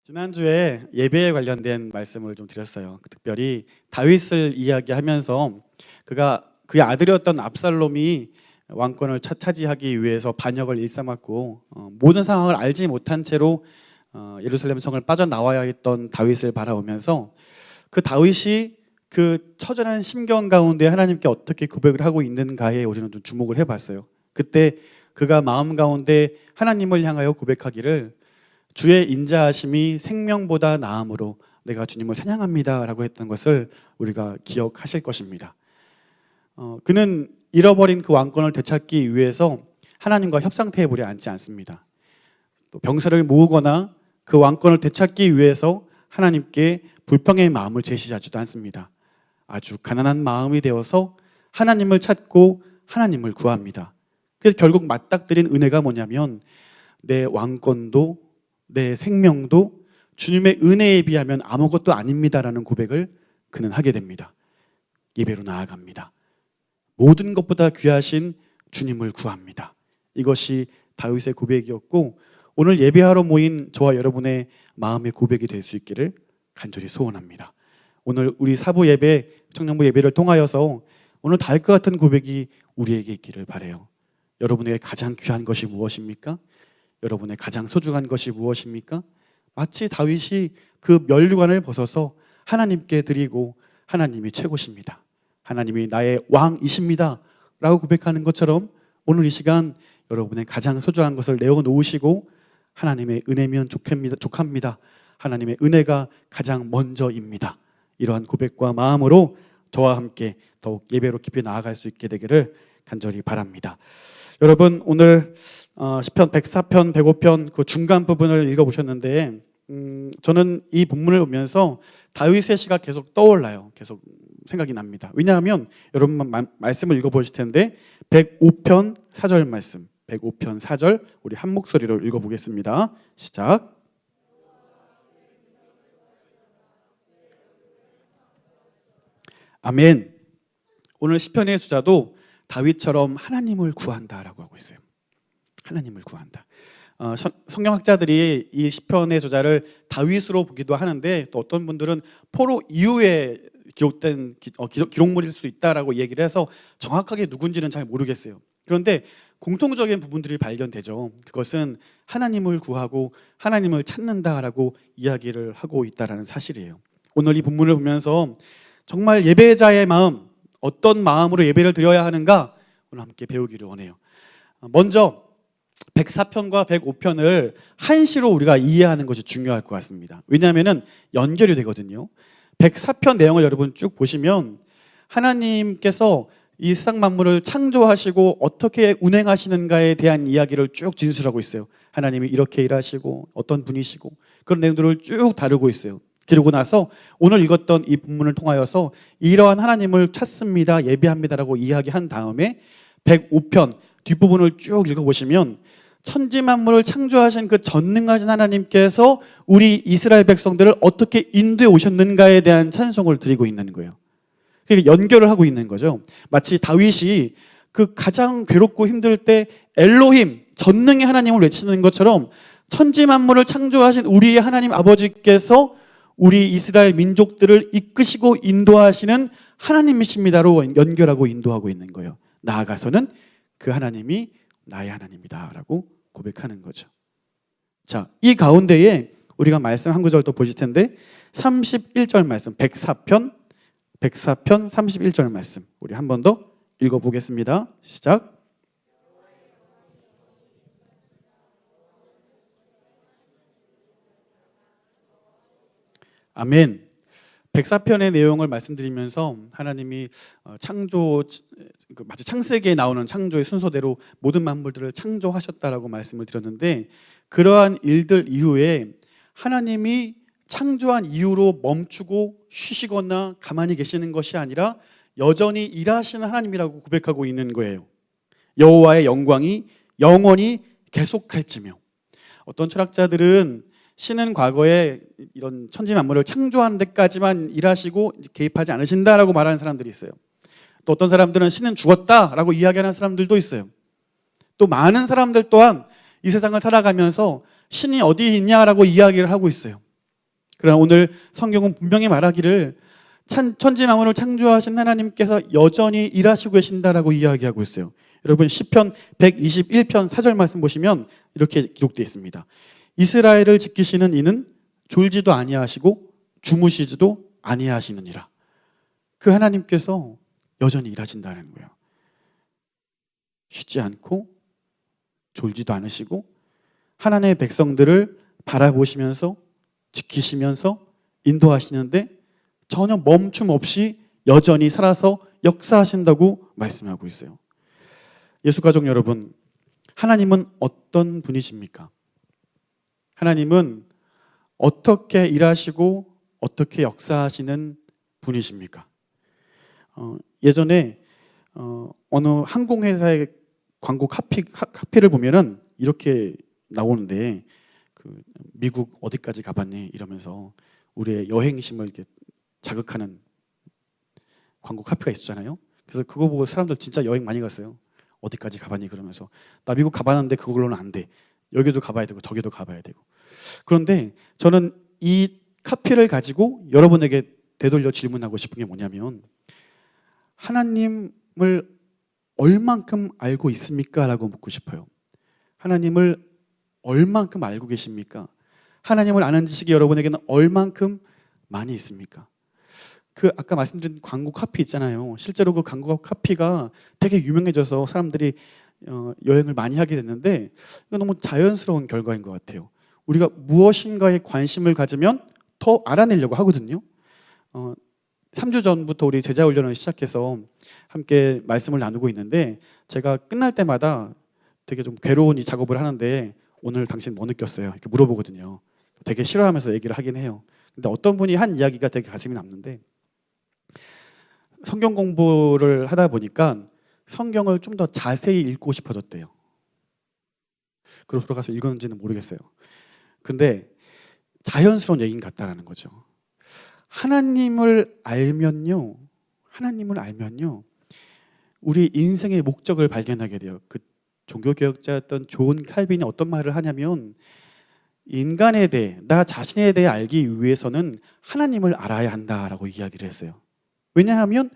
지난주에 예배에 관련된 말씀을 좀 드렸어요. 특별히 다윗을 이야기하면서 그의 아들이었던 압살롬이 왕권을 차지하기 위해서 반역을 일삼았고 모든 상황을 알지 못한 채로 예루살렘 성을 빠져나와야 했던 다윗을 바라보면서 그 다윗이 그 처절한 심경 가운데 하나님께 어떻게 고백을 하고 있는가에 우리는 좀 주목을 해봤어요. 그때 그가 마음 가운데 하나님을 향하여 고백하기를 주의 인자하심이 생명보다 나음으로 내가 주님을 찬양합니다 라고 했던 것을 우리가 기억하실 것입니다. 그는 잃어버린 그 왕권을 되찾기 위해서 하나님과 협상 테이블에 앉지 않습니다. 또 병사를 모으거나 그 왕권을 되찾기 위해서 하나님께 불평의 마음을 제시하지도 않습니다. 아주 가난한 마음이 되어서 하나님을 찾고 하나님을 구합니다. 그래서 결국 맞닥뜨린 은혜가 뭐냐면 내 왕권도 내 생명도 주님의 은혜에 비하면 아무것도 아닙니다라는 고백을 그는 하게 됩니다. 예배로 나아갑니다. 모든 것보다 귀하신 주님을 구합니다. 이것이 다윗의 고백이었고 오늘 예배하러 모인 저와 여러분의 마음의 고백이 될 수 있기를 간절히 소원합니다. 오늘 우리 사부 예배, 청년부 예배를 통하여서 오늘 다윗과 같은 고백이 우리에게 있기를 바라요. 여러분에게 가장 귀한 것이 무엇입니까? 여러분의 가장 소중한 것이 무엇입니까? 마치 다윗이 그 면류관을 벗어서 하나님께 드리고 하나님이 최고십니다. 하나님이 나의 왕이십니다 라고 고백하는 것처럼 오늘 이 시간 여러분의 가장 소중한 것을 내어놓으시고 하나님의 은혜면 족합니다. 하나님의 은혜가 가장 먼저입니다. 이러한 고백과 마음으로 저와 함께 더욱 예배로 깊이 나아갈 수 있게 되기를 간절히 바랍니다. 여러분 오늘 시편 104편, 105편 그 중간 부분을 읽어보셨는데 저는 이 본문을 보면서 다윗의 시가 계속 떠올라요. 계속 생각이 납니다. 왜냐하면 여러분 말씀을 읽어보실 텐데 105편 4절 말씀 105편 4절 우리 한 목소리로 읽어보겠습니다. 시작. 아멘. 오늘 시편의 주자도 다윗처럼 하나님을 구한다라고 하고 있어요. 하나님을 구한다. 성경학자들이 이 시편의 저자를 다윗으로 보기도 하는데 또 어떤 분들은 포로 이후에 기록된 기록물일 수 있다라고 얘기를 해서 정확하게 누군지는 잘 모르겠어요. 그런데 공통적인 부분들이 발견되죠. 그것은 하나님을 구하고 하나님을 찾는다라고 이야기를 하고 있다라는 사실이에요. 오늘 이 본문을 보면서 정말 예배자의 마음, 어떤 마음으로 예배를 드려야 하는가 오늘 함께 배우기를 원해요. 먼저 104편과 105편을 한시로 우리가 이해하는 것이 중요할 것 같습니다. 왜냐하면 연결이 되거든요. 104편 내용을 여러분 쭉 보시면 하나님께서 이 세상 만물을 창조하시고 어떻게 운행하시는가에 대한 이야기를 쭉 진술하고 있어요. 하나님이 이렇게 일하시고 어떤 분이시고 그런 내용들을 쭉 다루고 있어요. 그리고 나서 오늘 읽었던 이 본문을 통하여서 이러한 하나님을 찾습니다, 예배합니다라고 이야기한 다음에 105편 뒷부분을 쭉 읽어보시면 천지 만물을 창조하신 그 전능하신 하나님께서 우리 이스라엘 백성들을 어떻게 인도해 오셨는가에 대한 찬송을 드리고 있는 거예요. 그러니까 연결을 하고 있는 거죠. 마치 다윗이 그 가장 괴롭고 힘들 때 엘로힘, 전능의 하나님을 외치는 것처럼 천지 만물을 창조하신 우리의 하나님 아버지께서 우리 이스라엘 민족들을 이끄시고 인도하시는 하나님이십니다로 연결하고 인도하고 있는 거예요. 나아가서는 그 하나님이 나의 하나님이다 라고 고백하는 거죠. 자, 이 가운데에 우리가 말씀 한 구절 더 보실 텐데 31절 말씀 104편 31절 말씀 우리 한 번 더 읽어보겠습니다. 시작. 아멘. 104편의 내용을 말씀드리면서 하나님이 창조, 마치 창세기에 나오는 창조의 순서대로 모든 만물들을 창조하셨다라고 말씀을 드렸는데 그러한 일들 이후에 하나님이 창조한 이후로 멈추고 쉬시거나 가만히 계시는 것이 아니라 여전히 일하시는 하나님이라고 고백하고 있는 거예요. 여호와의 영광이 영원히 계속할지며. 어떤 철학자들은 신은 과거에 이런 천지 만물을 창조하는 데까지만 일하시고 개입하지 않으신다라고 말하는 사람들이 있어요. 또 어떤 사람들은 신은 죽었다라고 이야기하는 사람들도 있어요. 또 많은 사람들 또한 이 세상을 살아가면서 신이 어디 있냐라고 이야기를 하고 있어요. 그러나 오늘 성경은 분명히 말하기를 천지 만물을 창조하신 하나님께서 여전히 일하시고 계신다라고 이야기하고 있어요. 여러분 시편 121편 4절 말씀 보시면 이렇게 기록되어 있습니다. 이스라엘을 지키시는 이는 졸지도 아니하시고 주무시지도 아니하시느니라. 그 하나님께서 여전히 일하신다는 거예요. 쉬지 않고 졸지도 않으시고 하나님의 백성들을 바라보시면서 지키시면서 인도하시는데 전혀 멈춤 없이 여전히 살아서 역사하신다고 말씀하고 있어요. 예수가족 여러분, 하나님은 어떤 분이십니까? 하나님은 어떻게 일하시고 어떻게 역사하시는 분이십니까? 예전에 어느 항공회사의 광고 카피를 보면은 이렇게 나오는데 그 미국 어디까지 가봤니? 이러면서 우리의 여행심을 이렇게 자극하는 광고 카피가 있었잖아요. 그래서 그거 보고 사람들 진짜 여행 많이 갔어요. 어디까지 가봤니? 그러면서 나 미국 가봤는데 그걸로는 안 돼. 여기도 가봐야 되고 저기도 가봐야 되고. 그런데 저는 이 카피를 가지고 여러분에게 되돌려 질문하고 싶은 게 뭐냐면 하나님을 얼만큼 알고 있습니까? 라고 묻고 싶어요. 하나님을 얼만큼 알고 계십니까? 하나님을 아는 지식이 여러분에게는 얼만큼 많이 있습니까? 그 아까 말씀드린 광고 카피 있잖아요. 실제로 그 광고 카피가 되게 유명해져서 사람들이 여행을 많이 하게 됐는데 이거 너무 자연스러운 결과인 것 같아요. 우리가 무엇인가에 관심을 가지면 더 알아내려고 하거든요. 3주 전부터 우리 제자훈련을 시작해서 함께 말씀을 나누고 있는데 제가 끝날 때마다 되게 좀 괴로운 이 작업을 하는데 오늘 당신 뭐 느꼈어요? 이렇게 물어보거든요. 되게 싫어하면서 얘기를 하긴 해요. 근데 어떤 분이 한 이야기가 되게 가슴이 남는데 성경 공부를 하다 보니까 성경을 좀 더 자세히 읽고 싶어졌대요. 그리고 돌아가서 읽었는지는 모르겠어요. 근데 자연스러운 얘기인 것 같다라는 거죠. 하나님을 알면요, 우리 인생의 목적을 발견하게 돼요. 그 종교개혁자였던 존 칼빈이 어떤 말을 하냐면 인간에 대해, 나 자신에 대해 알기 위해서는 하나님을 알아야 한다라고 이야기를 했어요. 왜냐하면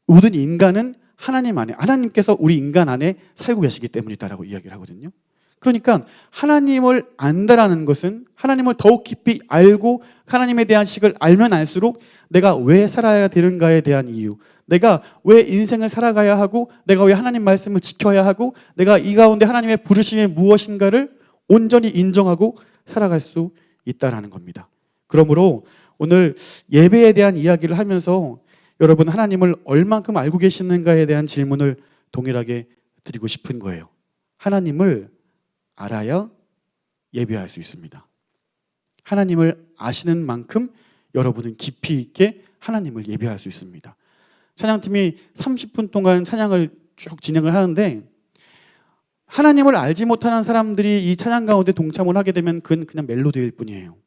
모든 인간은 하나님 안에, 하나님께서 우리 인간 안에 살고 계시기 때문이다라고 이야기를 하거든요. 그러니까 하나님을 안다라는 것은 하나님을 더욱 깊이 알고 하나님에 대한 식을 알면 알수록 내가 왜 살아야 되는가에 대한 이유, 내가 왜 인생을 살아가야 하고 내가 왜 하나님 말씀을 지켜야 하고 내가 이 가운데 하나님의 부르심이 무엇인가를 온전히 인정하고 살아갈 수 있다라는 겁니다. 그러므로 오늘 예배에 대한 이야기를 하면서 여러분 하나님을 얼만큼 알고 계시는가에 대한 질문을 동일하게 드리고 싶은 거예요. 하나님을 알아야 예배할 수 있습니다. 하나님을 아시는 만큼 여러분은 깊이 있게 하나님을 예배할 수 있습니다. 찬양팀이 30분 동안 찬양을 쭉 진행을 하는데 하나님을 알지 못하는 사람들이 이 찬양 가운데 동참을 하게 되면 그건 그냥 멜로디일 뿐이에요.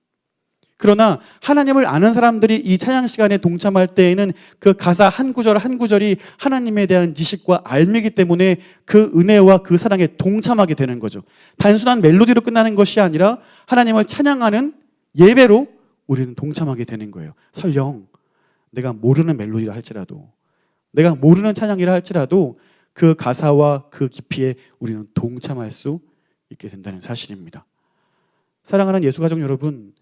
그러나 하나님을 아는 사람들이 이 찬양 시간에 동참할 때에는 그 가사 한 구절 한 구절이 하나님에 대한 지식과 알미기 때문에 그 은혜와 그 사랑에 동참하게 되는 거죠. 단순한 멜로디로 끝나는 것이 아니라 하나님을 찬양하는 예배로 우리는 동참하게 되는 거예요. 설령 내가 모르는 멜로디라 할지라도, 내가 모르는 찬양이라 할지라도 그 가사와 그 깊이에 우리는 동참할 수 있게 된다는 사실입니다. 사랑하는 예수가족 여러분,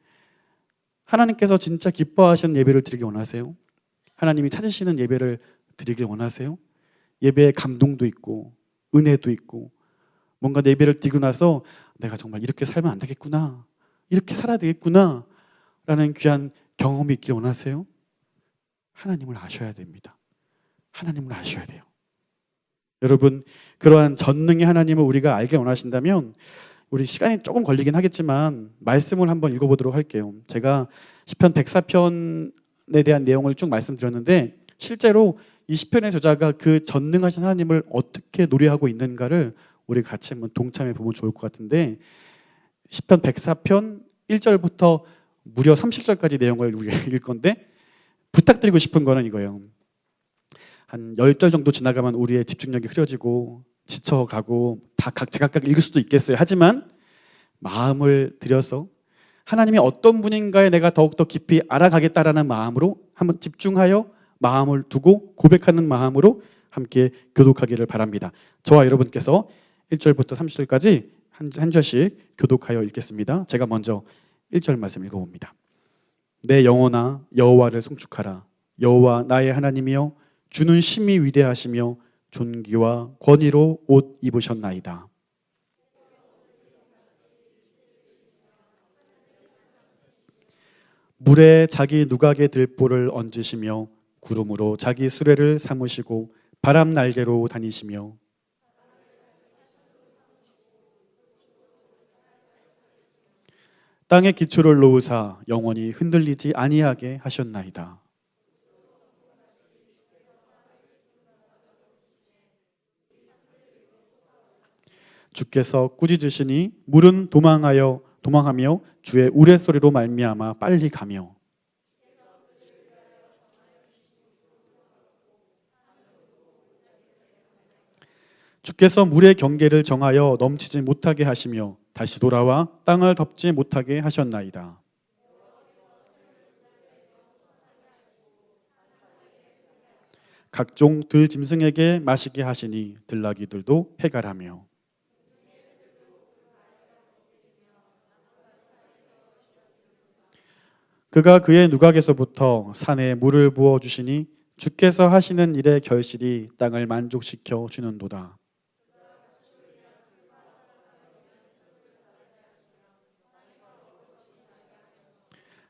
하나님께서 진짜 기뻐하시는 예배를 드리기 원하세요? 하나님이 찾으시는 예배를 드리길 원하세요? 예배에 감동도 있고 은혜도 있고 뭔가 예배를 드리고 나서 내가 정말 이렇게 살면 안 되겠구나, 이렇게 살아야 되겠구나 라는 귀한 경험이 있길 원하세요? 하나님을 아셔야 됩니다. 하나님을 아셔야 돼요. 여러분, 그러한 전능의 하나님을 우리가 알게 원하신다면 우리 시간이 조금 걸리긴 하겠지만 말씀을 한번 읽어보도록 할게요. 제가 시편 104편에 대한 내용을 쭉 말씀드렸는데 실제로 이 시편의 저자가 그 전능하신 하나님을 어떻게 노래하고 있는가를 우리 같이 한번 동참해 보면 좋을 것 같은데 시편 104편 1절부터 무려 30절까지 내용을 우리가 읽을 건데 부탁드리고 싶은 거는 이거예요. 한 10절 정도 지나가면 우리의 집중력이 흐려지고 지쳐가고 다 제각각 읽을 수도 있겠어요. 하지만 마음을 들여서 하나님이 어떤 분인가에 내가 더욱더 깊이 알아가겠다라는 마음으로 한번 집중하여 마음을 두고 고백하는 마음으로 함께 교독하기를 바랍니다. 저와 여러분께서 1절부터 30절까지 한 절씩 교독하여 읽겠습니다. 제가 먼저 1절 말씀 읽어봅니다. 내 영혼아 여호와를 송축하라. 여호와 나의 하나님이여 주는 심히 위대하시며 존귀와 권위로 옷 입으셨나이다. 물에 자기 누각의 들보를 얹으시며 구름으로 자기 수레를 삼으시고 바람 날개로 다니시며 땅에 기초를 놓으사 영원히 흔들리지 아니하게 하셨나이다. 주께서 꾸짖으시니 물은 도망하며 주의 우레소리로 말미암아 빨리 가며 주께서 물의 경계를 정하여 넘치지 못하게 하시며 다시 돌아와 땅을 덮지 못하게 하셨나이다. 각종 들짐승에게 마시게 하시니 들나귀들도 해갈하며 그가 그의 누각에서부터 산에 물을 부어주시니 주께서 하시는 일의 결실이 땅을 만족시켜 주는도다.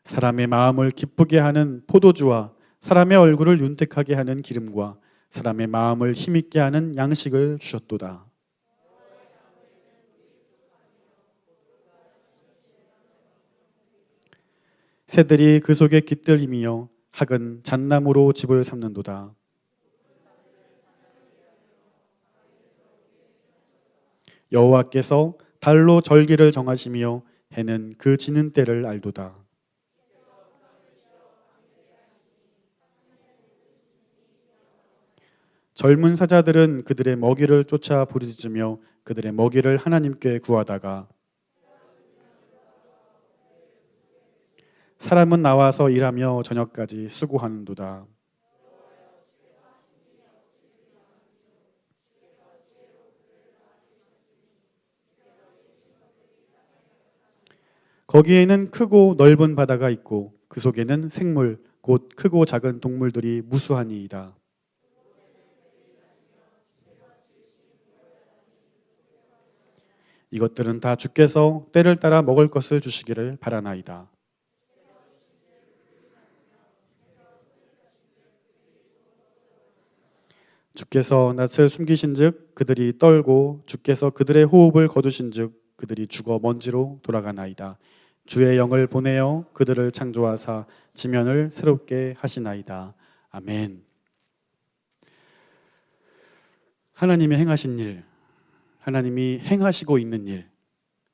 사람의 마음을 기쁘게 하는 포도주와 사람의 얼굴을 윤택하게 하는 기름과 사람의 마음을 힘있게 하는 양식을 주셨도다. 새들이 그 속에 깃들이며 학은 잣나무로 집을 삼는도다. 여호와께서 달로 절기를 정하시며 해는 그 지는 때를 알도다. 젊은 사자들은 그들의 먹이를 쫓아 부르짖으며 그들의 먹이를 하나님께 구하다가 사람은 나와서 일하며 저녁까지 수고하는도다. 거기에는 크고 넓은 바다가 있고 그 속에는 생물 곧 크고 작은 동물들이 무수하니이다. 이것들은 다 주께서 때를 따라 먹을 것을 주시기를 바라나이다. 주께서 낯을 숨기신즉 그들이 떨고 주께서 그들의 호흡을 거두신즉 그들이 죽어 먼지로 돌아가나이다. 주의 영을 보내어 그들을 창조하사 지면을 새롭게 하시나이다. 아멘. 하나님이 행하신 일, 하나님이 행하시고 있는 일,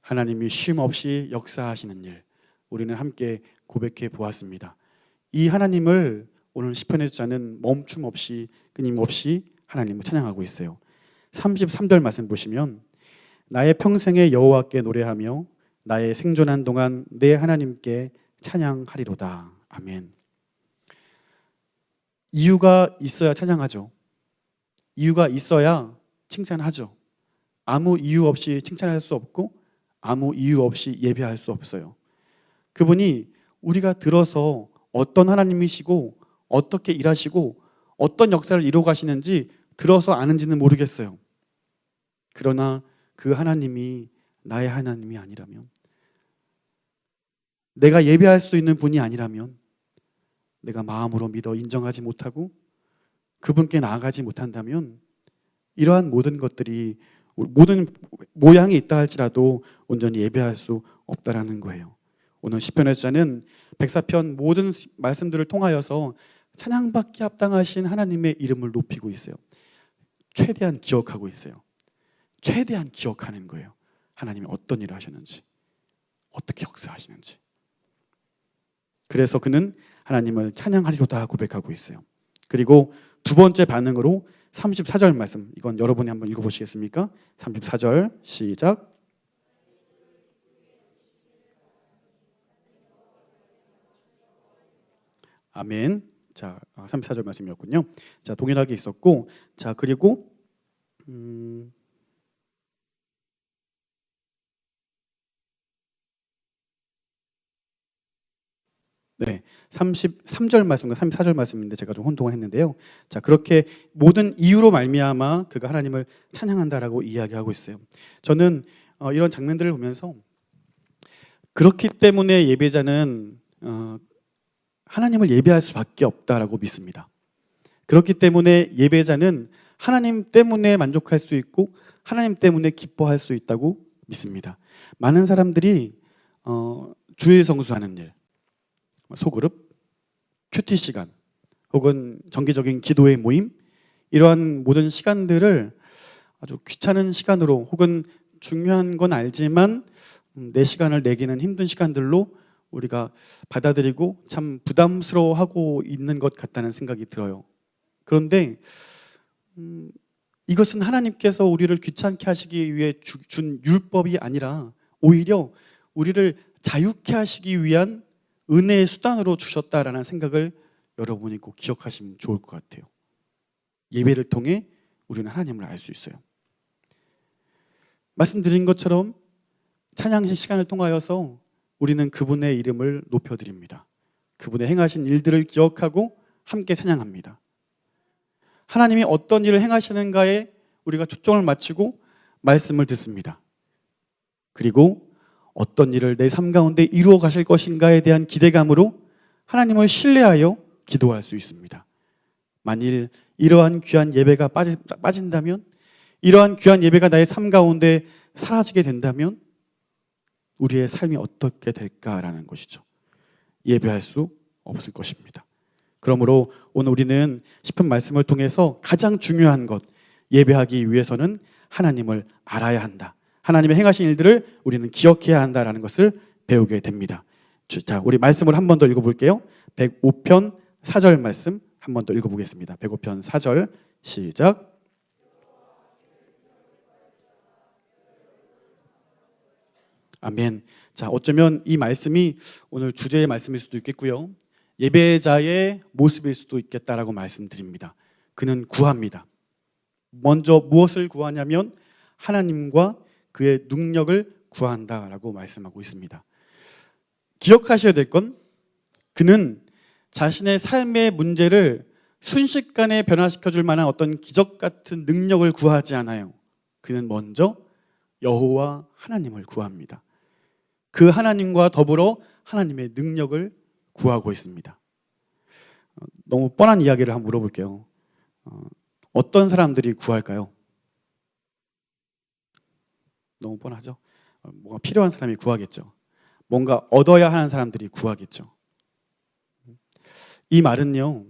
하나님이 쉼 없이 역사하시는 일, 우리는 함께 고백해 보았습니다. 이 하나님을 오늘 시편의 저자는 멈춤 없이 끊임없이 하나님을 찬양하고 있어요. 33절 말씀 보시면 나의 평생에 여호와께 노래하며 나의 생존한 동안 내 하나님께 찬양하리로다. 아멘. 이유가 있어야 찬양하죠. 이유가 있어야 칭찬하죠. 아무 이유 없이 칭찬할 수 없고 아무 이유 없이 예배할 수 없어요. 그분이 우리가 들어서 어떤 하나님이시고 어떻게 일하시고 어떤 역사를 이루어 가시는지 들어서 아는지는 모르겠어요. 그러나 그 하나님이 나의 하나님이 아니라면, 내가 예배할 수 있는 분이 아니라면, 내가 마음으로 믿어 인정하지 못하고 그분께 나아가지 못한다면 이러한 모든 것들이, 모든 모양이 있다 할지라도 온전히 예배할 수 없다라는 거예요. 오늘 시편의 저자는 백사편 모든 말씀들을 통하여서 찬양받기 합당하신 하나님의 이름을 높이고 있어요. 최대한 기억하고 있어요. 최대한 기억하는 거예요. 하나님이 어떤 일을 하셨는지, 어떻게 역사하시는지. 그래서 그는 하나님을 찬양하리로다 고백하고 있어요. 그리고 두 번째 반응으로 34절 말씀, 이건 여러분이 한번 읽어보시겠습니까? 34절 시작. 아멘. 자, 34절 말씀이었군요. 자, 동일하게 있었고, 자, 그리고 네, 33절 말씀과 34절 말씀인데 제가 좀 혼동을 했는데요. 자, 그렇게 모든 이유로 말미암아 그가 하나님을 찬양한다라고 이야기하고 있어요. 저는 이런 장면들을 보면서 그렇기 때문에 예배자는 하나님을 예배할 수밖에 없다라고 믿습니다. 그렇기 때문에 예배자는 하나님 때문에 만족할 수 있고 하나님 때문에 기뻐할 수 있다고 믿습니다. 많은 사람들이 주일 성수하는 일, 소그룹, 큐티 시간, 혹은 정기적인 기도의 모임, 이러한 모든 시간들을 아주 귀찮은 시간으로, 혹은 중요한 건 알지만 내 시간을 내기는 힘든 시간들로 우리가 받아들이고 참 부담스러워하고 있는 것 같다는 생각이 들어요. 그런데 이것은 하나님께서 우리를 귀찮게 하시기 위해 준 율법이 아니라 오히려 우리를 자유케 하시기 위한 은혜의 수단으로 주셨다라는 생각을 여러분이 꼭 기억하시면 좋을 것 같아요. 예배를 통해 우리는 하나님을 알 수 있어요. 말씀드린 것처럼 찬양식 시간을 통하여서 우리는 그분의 이름을 높여드립니다. 그분의 행하신 일들을 기억하고 함께 찬양합니다. 하나님이 어떤 일을 행하시는가에 우리가 초점을 맞추고 말씀을 듣습니다. 그리고 어떤 일을 내 삶 가운데 이루어 가실 것인가에 대한 기대감으로 하나님을 신뢰하여 기도할 수 있습니다. 만일 이러한 귀한 예배가 빠진다면, 이러한 귀한 예배가 나의 삶 가운데 사라지게 된다면 우리의 삶이 어떻게 될까라는 것이죠. 예배할 수 없을 것입니다. 그러므로 오늘 우리는 시편 말씀을 통해서 가장 중요한 것, 예배하기 위해서는 하나님을 알아야 한다. 하나님의 행하신 일들을 우리는 기억해야 한다라는 것을 배우게 됩니다. 자, 우리 말씀을 한 번 더 읽어볼게요. 105편 4절 말씀 한 번 더 읽어보겠습니다. 105편 4절 시작. 아멘. 자, 어쩌면 이 말씀이 오늘 주제의 말씀일 수도 있겠고요. 예배자의 모습일 수도 있겠다라고 말씀드립니다. 그는 구합니다. 먼저 무엇을 구하냐면 하나님과 그의 능력을 구한다라고 말씀하고 있습니다. 기억하셔야 될 건 그는 자신의 삶의 문제를 순식간에 변화시켜줄 만한 어떤 기적 같은 능력을 구하지 않아요. 그는 먼저 여호와 하나님을 구합니다. 그 하나님과 더불어 하나님의 능력을 구하고 있습니다. 너무 뻔한 이야기를 한번 물어볼게요. 어떤 사람들이 구할까요? 너무 뻔하죠? 뭔가 필요한 사람이 구하겠죠. 뭔가 얻어야 하는 사람들이 구하겠죠. 이 말은요,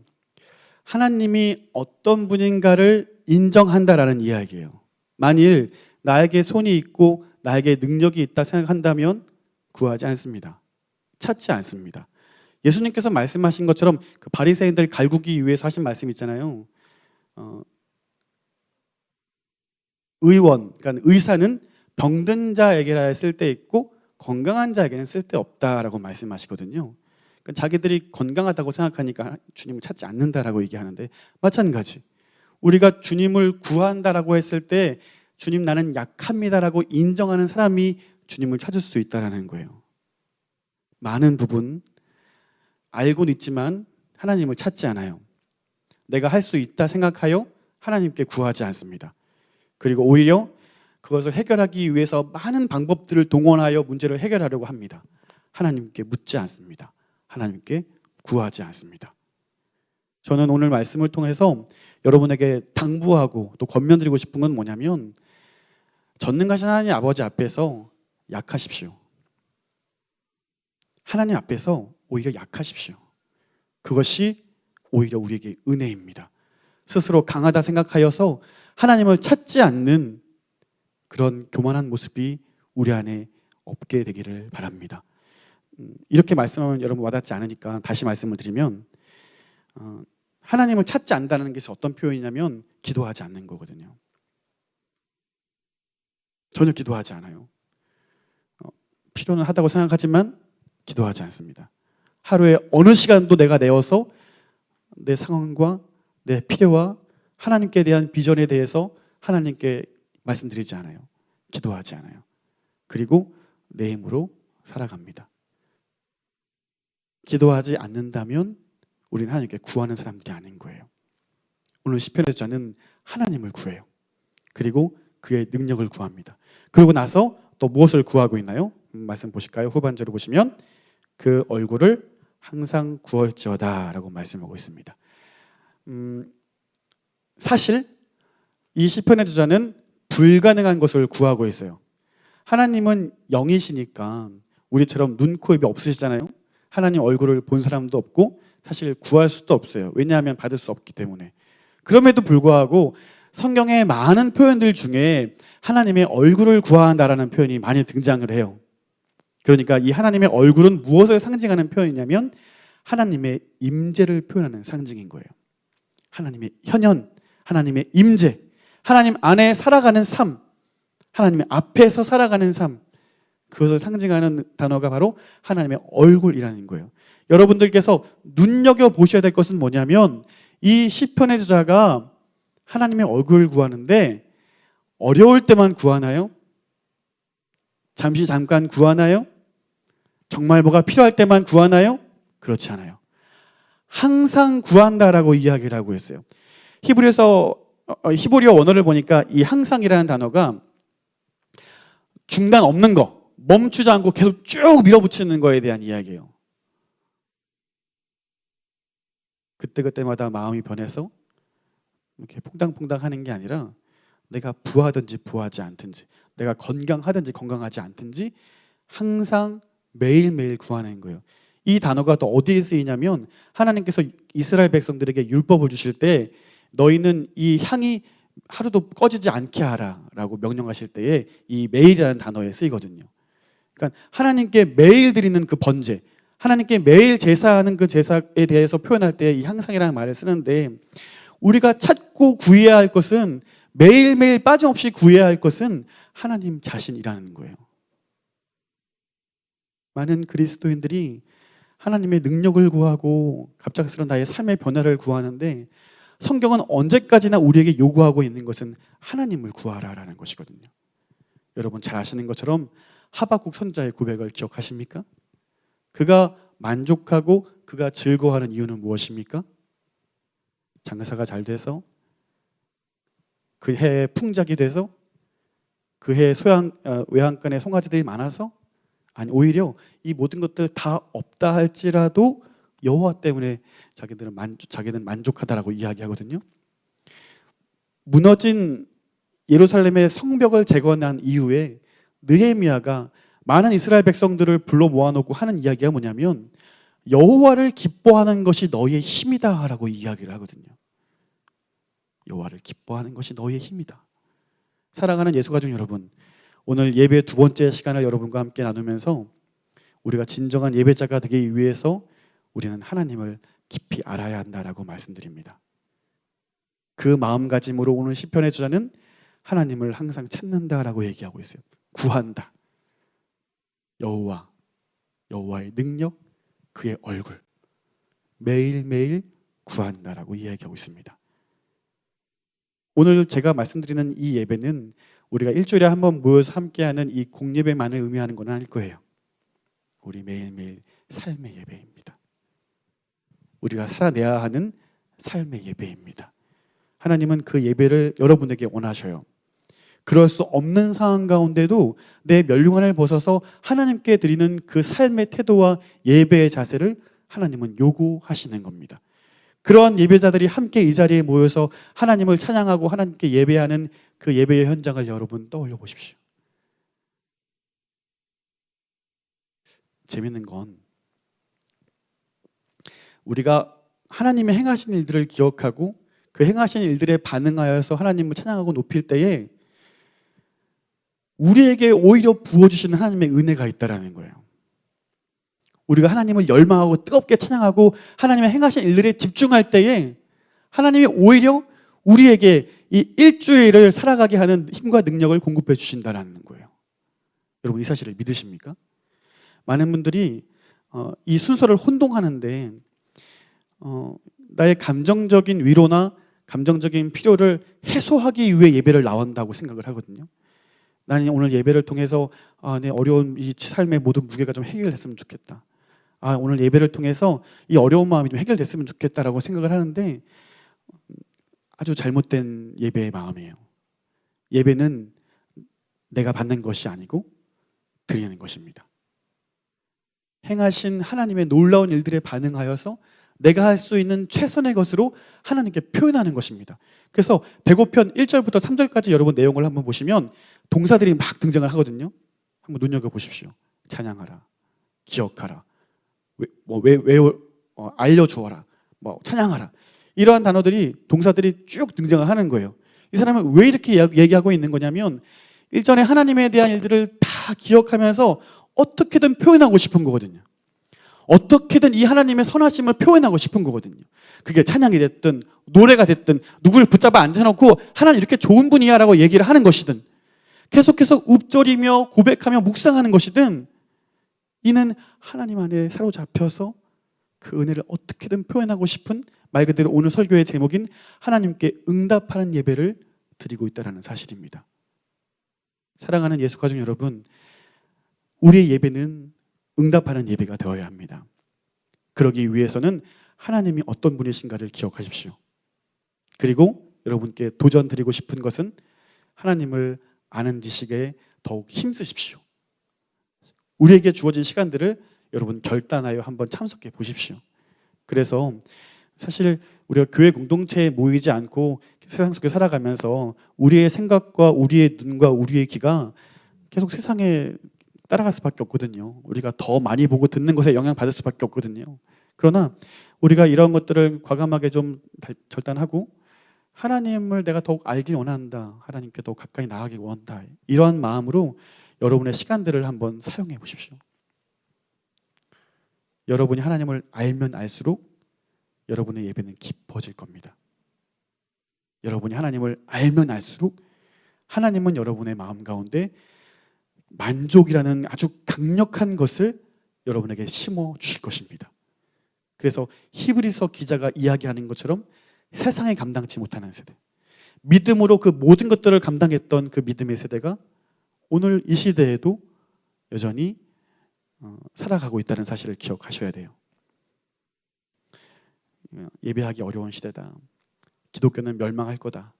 하나님이 어떤 분인가를 인정한다라는 이야기예요. 만일 나에게 손이 있고 나에게 능력이 있다 생각한다면 구하지 않습니다. 찾지 않습니다. 예수님께서 말씀하신 것처럼 그 바리새인들 갈구기 위해서 하신 말씀 있잖아요. 그러니까 의사는 병든 자에게라 쓸데 있고 건강한 자에게는 쓸데 없다라고 말씀하시거든요. 그러니까 자기들이 건강하다고 생각하니까 주님을 찾지 않는다라고 얘기하는데, 마찬가지 우리가 주님을 구한다라고 했을 때 주님 나는 약합니다라고 인정하는 사람이 주님을 찾을 수 있다라는 거예요. 많은 부분 알고는 있지만 하나님을 찾지 않아요. 내가 할 수 있다 생각하여 하나님께 구하지 않습니다. 그리고 오히려 그것을 해결하기 위해서 많은 방법들을 동원하여 문제를 해결하려고 합니다. 하나님께 묻지 않습니다. 하나님께 구하지 않습니다. 저는 오늘 말씀을 통해서 여러분에게 당부하고 또 권면드리고 싶은 건 뭐냐면, 전능하신 하나님 아버지 앞에서 약하십시오. 하나님 앞에서 오히려 약하십시오. 그것이 오히려 우리에게 은혜입니다. 스스로 강하다 생각하여서 하나님을 찾지 않는 그런 교만한 모습이 우리 안에 없게 되기를 바랍니다. 이렇게 말씀하면 여러분 와닿지 않으니까 다시 말씀을 드리면, 하나님을 찾지 않는다는 것이 어떤 표현이냐면 기도하지 않는 거거든요. 전혀 기도하지 않아요. 필요는 하다고 생각하지만 기도하지 않습니다. 하루에 어느 시간도 내가 내어서 내 상황과 내 필요와 하나님께 대한 비전에 대해서 하나님께 말씀드리지 않아요. 기도하지 않아요. 그리고 내 힘으로 살아갑니다. 기도하지 않는다면 우리는 하나님께 구하는 사람들이 아닌 거예요. 오늘 시편에서 저는 하나님을 구해요. 그리고 그의 능력을 구합니다. 그러고 나서 또 무엇을 구하고 있나요? 말씀 보실까요? 후반절을 보시면 그 얼굴을 항상 구할지어다 라고 말씀하고 있습니다. 사실 이 시편의 저자는 불가능한 것을 구하고 있어요. 하나님은 영이시니까 우리처럼 눈, 코, 입이 없으시잖아요. 하나님 얼굴을 본 사람도 없고 사실 구할 수도 없어요. 왜냐하면 받을 수 없기 때문에. 그럼에도 불구하고 성경의 많은 표현들 중에 하나님의 얼굴을 구한다라는 표현이 많이 등장을 해요. 그러니까 이 하나님의 얼굴은 무엇을 상징하는 표현이냐면 하나님의 임재를 표현하는 상징인 거예요. 하나님의 현현, 하나님의 임재, 하나님 안에 살아가는 삶, 하나님의 앞에서 살아가는 삶, 그것을 상징하는 단어가 바로 하나님의 얼굴이라는 거예요. 여러분들께서 눈여겨보셔야 될 것은 뭐냐면 이 시편의 저자가 하나님의 얼굴을 구하는데 어려울 때만 구하나요? 잠깐 구하나요? 정말 뭐가 필요할 때만 구하나요? 그렇지 않아요. 항상 구한다라고 이야기를 하고 있어요. 히브리어 원어를 보니까 이 항상이라는 단어가 중단 없는 거, 멈추지 않고 계속 쭉 밀어붙이는 거에 대한 이야기예요. 그때그때마다 마음이 변해서 이렇게 퐁당퐁당 하는 게 아니라 내가 부하든지 부하지 않든지, 내가 건강하든지 건강하지 않든지 항상 매일매일 구하는 거예요. 이 단어가 또 어디에 쓰이냐면 하나님께서 이스라엘 백성들에게 율법을 주실 때 너희는 이 향이 하루도 꺼지지 않게 하라 라고 명령하실 때에 이 매일이라는 단어에 쓰이거든요. 그러니까 하나님께 매일 드리는 그 번제, 하나님께 매일 제사하는 그 제사에 대해서 표현할 때 이 항상이라는 말을 쓰는데 우리가 찾고 구해야 할 것은 매일매일 빠짐없이 구해야 할 것은 하나님 자신이라는 거예요. 많은 그리스도인들이 하나님의 능력을 구하고 갑작스러운 나의 삶의 변화를 구하는데 성경은 언제까지나 우리에게 요구하고 있는 것은 하나님을 구하라라는 것이거든요. 여러분 잘 아시는 것처럼 하박국 선지자의 고백을 기억하십니까? 그가 만족하고 그가 즐거워하는 이유는 무엇입니까? 장사가 잘 돼서, 그 해에 풍작이 돼서, 그 해에 외양간에 송아지들이 많아서, 아니 오히려 이 모든 것들 다 없다 할지라도 여호와 때문에 자기는 만족하다라고 이야기하거든요. 무너진 예루살렘의 성벽을 재건한 이후에 느헤미야가 많은 이스라엘 백성들을 불러 모아놓고 하는 이야기가 뭐냐면 여호와를 기뻐하는 것이 너희의 힘이다라고 이야기를 하거든요. 여호와를 기뻐하는 것이 너희의 힘이다. 사랑하는 예수가족 여러분, 오늘 예배 두 번째 시간을 여러분과 함께 나누면서 우리가 진정한 예배자가 되기 위해서 우리는 하나님을 깊이 알아야 한다라고 말씀드립니다. 그 마음가짐으로 오늘 시편의 저자는 하나님을 항상 찾는다라고 얘기하고 있어요. 구한다. 여호와의 능력, 그의 얼굴, 매일매일 구한다라고 이야기하고 있습니다. 오늘 제가 말씀드리는 이 예배는 우리가 일주일에 한 번 모여서 함께하는 이 공예배만을 의미하는 건 아닐 거예요. 우리 매일매일 삶의 예배입니다. 우리가 살아내야 하는 삶의 예배입니다. 하나님은 그 예배를 여러분에게 원하셔요. 그럴 수 없는 상황 가운데도 내 면류관을 벗어서 하나님께 드리는 그 삶의 태도와 예배의 자세를 하나님은 요구하시는 겁니다. 그러한 예배자들이 함께 이 자리에 모여서 하나님을 찬양하고 하나님께 예배하는 그 예배의 현장을 여러분 떠올려 보십시오. 재밌는 건 우리가 하나님의 행하신 일들을 기억하고 그 행하신 일들에 반응하여서 하나님을 찬양하고 높일 때에 우리에게 오히려 부어주시는 하나님의 은혜가 있다라는 거예요. 우리가 하나님을 열망하고 뜨겁게 찬양하고 하나님의 행하신 일들에 집중할 때에 하나님이 오히려 우리에게 이 일주일을 살아가게 하는 힘과 능력을 공급해 주신다라는 거예요. 여러분 이 사실을 믿으십니까? 많은 분들이 이 순서를 혼동하는데 나의 감정적인 위로나 감정적인 필요를 해소하기 위해 예배를 나온다고 생각을 하거든요. 나는 오늘 예배를 통해서 내 어려운 이 삶의 모든 무게가 좀 해결됐으면 좋겠다. 오늘 예배를 통해서 이 어려운 마음이 좀 해결됐으면 좋겠다라고 생각을 하는데 아주 잘못된 예배의 마음이에요. 예배는 내가 받는 것이 아니고 드리는 것입니다. 행하신 하나님의 놀라운 일들에 반응하여서 내가 할 수 있는 최선의 것으로 하나님께 표현하는 것입니다. 그래서 배고편 1절부터 3절까지 여러분 내용을 한번 보시면 동사들이 막 등장을 하거든요. 한번 눈여겨보십시오. 찬양하라, 기억하라, 알려주어라, 찬양하라, 이러한 단어들이, 동사들이 쭉 등장을 하는 거예요. 이 사람은 왜 이렇게 얘기하고 있는 거냐면 일전에 하나님에 대한 일들을 다 기억하면서 어떻게든 표현하고 싶은 거거든요. 어떻게든 이 하나님의 선하심을 표현하고 싶은 거거든요. 그게 찬양이 됐든 노래가 됐든 누구를 붙잡아 앉혀놓고 하나님 이렇게 좋은 분이야 라고 얘기를 하는 것이든 계속해서 읊조리며 고백하며 묵상하는 것이든 이는 하나님 안에 사로잡혀서 그 은혜를 어떻게든 표현하고 싶은, 말 그대로 오늘 설교의 제목인 하나님께 응답하는 예배를 드리고 있다는 사실입니다. 사랑하는 예수 가족 여러분, 우리의 예배는 응답하는 예배가 되어야 합니다. 그러기 위해서는 하나님이 어떤 분이신가를 기억하십시오. 그리고 여러분께 도전 드리고 싶은 것은 하나님을 아는 지식에 더욱 힘쓰십시오. 우리에게 주어진 시간들을 여러분 결단하여 한번 참석해 보십시오. 그래서 사실 우리가 교회 공동체에 모이지 않고 세상 속에 살아가면서 우리의 생각과 우리의 눈과 우리의 귀가 계속 세상에 따라갈 수밖에 없거든요. 우리가 더 많이 보고 듣는 것에 영향받을 수밖에 없거든요. 그러나 우리가 이런 것들을 과감하게 좀 절단하고 하나님을 내가 더욱 알기 원한다, 하나님께 더욱 가까이 나아가기 원한다, 이러한 마음으로 여러분의 시간들을 한번 사용해 보십시오. 여러분이 하나님을 알면 알수록 여러분의 예배는 깊어질 겁니다. 여러분이 하나님을 알면 알수록 하나님은 여러분의 마음 가운데 만족이라는 아주 강력한 것을 여러분에게 심어 주실 것입니다. 그래서 히브리서 기자가 이야기하는 것처럼 세상에 감당치 못하는 세대, 믿음으로 그 모든 것들을 감당했던 그 믿음의 세대가 오늘 이 시대에도 여전히 살아가고 있다는 사실을 기억하셔야 돼요. 예배하기 어려운 시대다, 기독교는 멸망할 거다,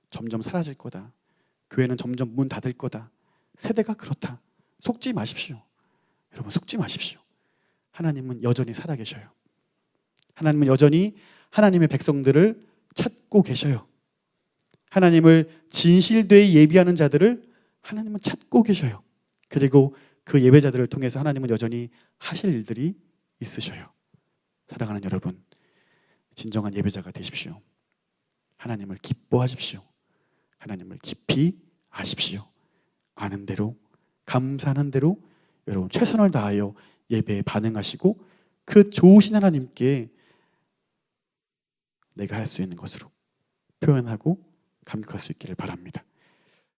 점점 사라질 거다, 교회는 점점 문 닫을 거다, 세대가 그렇다, 속지 마십시오. 여러분, 속지 마십시오. 하나님은 여전히 살아계셔요. 하나님은 여전히 하나님의 백성들을 찾고 계셔요. 하나님을 진실되이 예비하는 자들을 하나님은 찾고 계셔요. 그리고 그 예배자들을 통해서 하나님은 여전히 하실 일들이 있으셔요. 사랑하는 여러분, 진정한 예배자가 되십시오. 하나님을 기뻐하십시오. 하나님을 깊이 아십시오. 아는 대로, 감사하는 대로 여러분 최선을 다하여 예배에 반응하시고 그 좋으신 하나님께 내가 할 수 있는 것으로 표현하고 감격할 수 있기를 바랍니다.